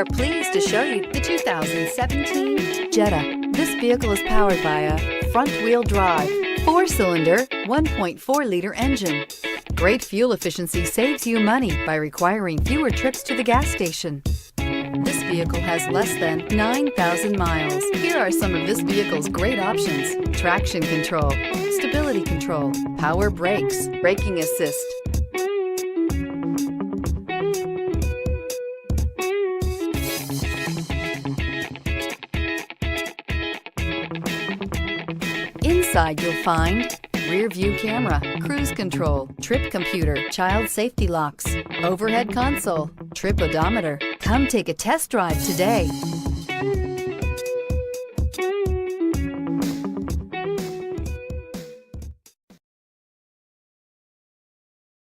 are pleased to show you the 2017 Jetta. This vehicle is powered by a front-wheel drive, 4-cylinder, 1.4-liter engine. Great fuel efficiency saves you money by requiring fewer trips to the gas station. This vehicle has less than 9,000 miles. Here are some of this vehicle's great options: traction control, stability control, power brakes, braking assist. Inside you'll find rear view camera, cruise control, trip computer, child safety locks, overhead console, trip odometer. Come take a test drive today.